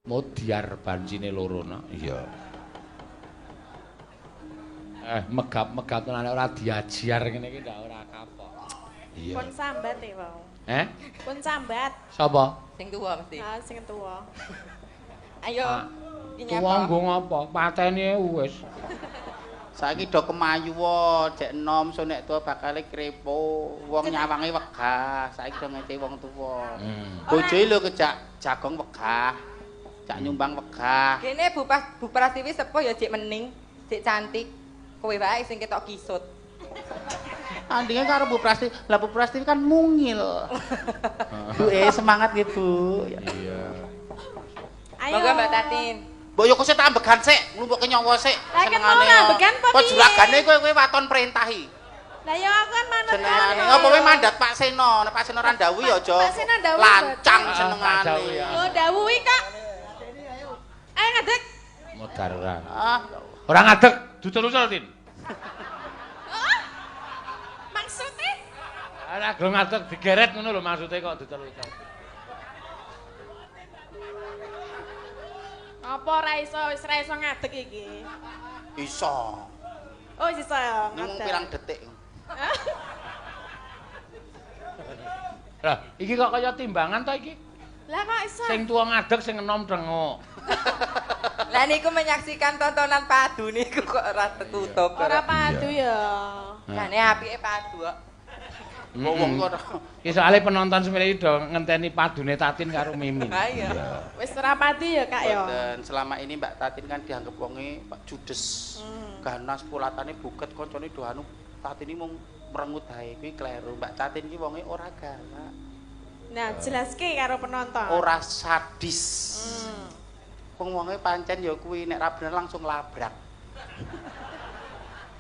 Modiar bancine loro no. Iya. Megap-megap tenan ora diajar ngene iki ndak ora kapok. Iya. Pun sambat e wau. Pun sambat. Sapa? Sing tuwa mesti. Ah, sing tuwa. Ayo. Tuwa nggo ngapa? Pateni wis. Saiki do kemayu wae, jek enom so nek tuwa bakale krepo. Wong nyawange wegah, saiki do ngece wong tuwa. Bojoe lho kejak jagong wegah. Jak nyumbang wegah. Kene Bu Prastiwi sepuh ya jek mening, jek cantik. Kowe wae sing ketok kisut. Andinge karo Bu Prastiwi. Lah Bu Prastiwi kan mungil. Bu semangat nggih Bu. Iya. Ayo. Monggo Mbak Tatin. Mbok yo kok sik tambegan sik, nglumpukke nyawa sik. Lah kan mau ngambegan apa piye? Kok piye? juragane kowe waton perintahi. Lah ya aku kan manut Senengane. Apa kowe mandat Pak Seno? Nek Pak Seno ra ndhawuhi aja. Pak Seno ndhawuhi lancang Pak senengane. Dawuhi, ya. Lho dawuhi kok. Ayo ngadeg. Modar ora. Ah, Ora ngadeg, dutul-utul, Tin. Maksudnya? Ora gelem ngadeg digeret ngono lho maksude kok dutul-utul. Apa ora iso wis ra iso ngadeg iki? iso. Oh wis iso ya. Ini mung pirang detik. Lah, iki kok kaya timbangan to iki? Lah kok iso? Sing tuwa ngadeg, sing enom dengok. Lah niku menyaksikan tontonan padu niku kok ora tertutup. Ora padu ya. Jane apike padu kok. Wong kok Ki soalé penonton semene do ngenteni padune Tatin karo Mimin. Ha iya. Wis ora padu ya Kak ya. dan selama ini Mbak Tatin kan dianggap wonge Pak judes. Ganas pulatane buket koncone do anu Tatin iki mung merengut ae kuwi kleru. Mbak Tatin iki wonge ora galak. Nah, jelaske karo penonton. Ora sadis. Wong wonge pancen ya kuwi nek ra bener langsung labrak.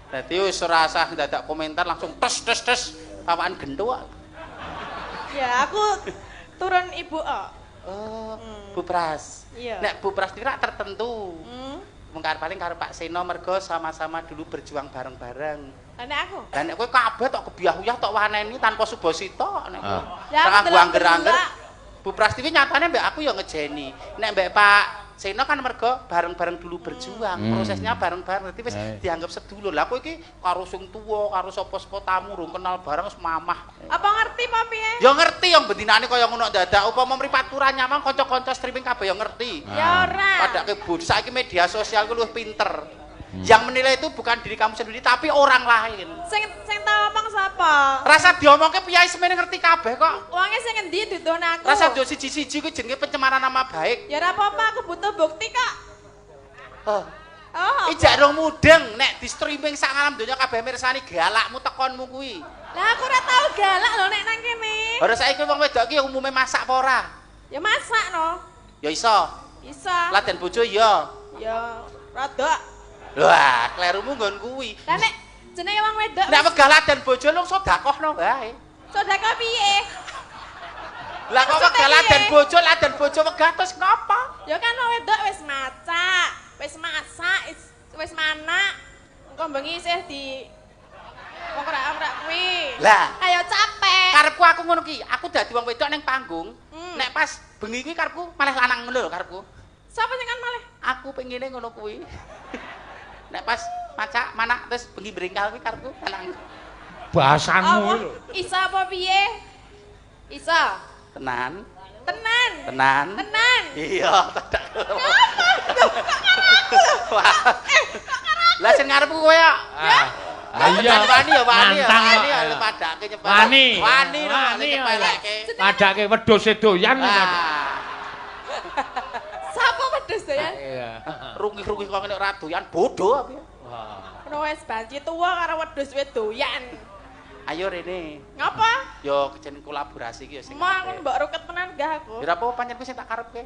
Dadi wis ora usah dadak komentar langsung tes pawakan gendho. Ya, aku turun ibu kok. Oh, Bu Pras. Iya. Nek Bu Pras iki tertentu. Mengkar paling karo Pak Seno mergo sama-sama dulu berjuang bareng-bareng. Lah nek aku. Lah nek kowe kabeh tok kebiah-uyah tok waneni tanpa subasita nek kowe. Ya, aku Aku delok angger-angger. delok. Bu Prastiwi nyatane mbek aku ya ngejeni. Nek mbek Pak Seno kan mergo bareng-bareng dulu berjuang, prosesnya bareng-bareng. Dadi wis dianggap sedulur. Lah kowe iki karo sing tuwa, karo sapa-sapa tamu rung kenal bareng wis mamah. Apa ngerti apa piye? Ya ngerti yang bendinane kaya ngono dadak upama mripat turah nyamang kanca-kanca streaming kabeh ya ngerti. Ya ora. Padake Bu, saiki media sosial ku luwih pinter. Yang menilai itu bukan diri kamu sendiri tapi orang lain. Sing tau omong sapa? Rasa diomongke piyai semene ngerti kabeh kok. Wonge sing endi dudun aku? Rasa dio siji-siji ku jenenge pencemaran nama baik. Ya ora apa-apa, aku butuh bukti kok. Oh. Oh. Ijak rong mudeng nek di streaming sak alam donya kabeh mirsani galakmu tekonmu kuwi. Lah aku ora tau galak lho nek nang kene. Ora saiki wong wedok iki umume masak apa ora? Ya masak no. Ya iso. Iso. Laden bojo ya. Ya rada. Wah, klerumu nggon kuwi. Lah nek jenenge wong wedok. Nek wegah laden bojo lu sedekahno wae. Sedekah piye? Lah kok wegah laden bojo wegah terus ngapa? Ya kan wong wedok wis masak, wis masak, wis manak. Engko bengi isih di ongkrak-ongkrak kuwi. Lah, Ayo capek. karepku aku ngono ki, aku dadi wong wedok ning panggung. Nek pas bengi kuwi karepku malah lanang ngono lho karepku. Sapa sing kan malih? Aku pengine ngono kuwi. Nek pas macak manak terus bengi brengkal kuwi karepku lanang. Bahasanmu lho. Iso apa piye? Iso. Tenan. Tenan. Tenan. Tenan. Iya, tak. Lah sing ngarepku kowe ya. Iya. Wani ya, Nantang kok. ya padake nyepel. Wani. Wani lho, Wani, nyepeleke. Padake wedhus doyan. Sapa wedhus doyan? Iya. Rungi-rungi kok nek ora doyan bodho apa ya? Ono wis banci tuwa karo wedhus wis doyan. Ayo rene. Ngapa? Yo kejen kolaborasi iki yo sing. Mau aku mbok ruket tenan gak aku. Ya ora apa pancen kuwi sing tak karepke.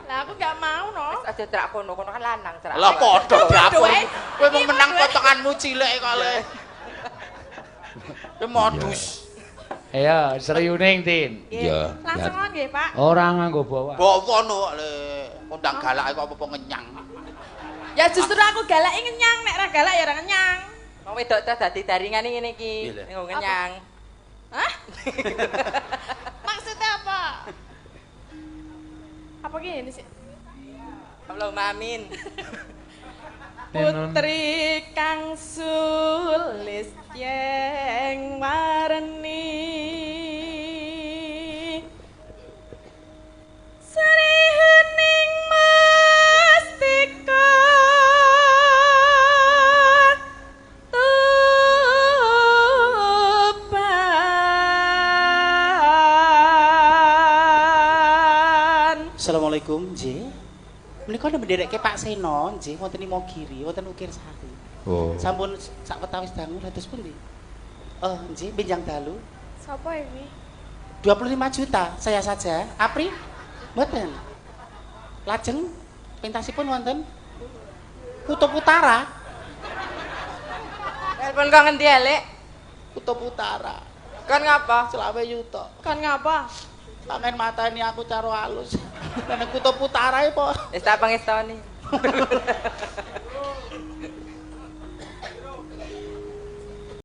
Lah aku gak mau no. Wis aja cerak kono kan lanang cerak. Lah padha diapun. Bodoh, Kowe mung iki menang bodoh. potonganmu cilik kok le. Kowe modus. Iya, seriuning, Tin. Iya. Langsung nggih, Pak. Ora nganggo bawa. Bawa no le. Kondang galake kok apa ngenyang. Ya justru aku galak ngenyang, nek ra galak ya ora ngenyang. Wong wedok ta dadi daringane ngene iki. Iya, Nggo kenyang. Hah? Maksudnya apa? Apa gini sih? Allahumma amin. Putri kang sulis yang warni Sri hening mastika tuban. Assalamualaikum, nggih. Menika menderekke Pak Seno, nggih, wonten Imogiri, wonten Ukir Sari. Oh. Sampun sak wetawis dangu dados pundi? Oh, nggih, benjang dalu. Siapa ini? 25 juta, saya saja. Apri? Mboten. Lajeng pentasipun wonten Kutub Utara. Telepon kok ngendi Lek? Kutub Utara. Kon ngapa? Selawe yuta. Kan ngapa? Pangen mateni aku karo alus. Nang Kutub Utara e, Po. Wis tak pangestoni.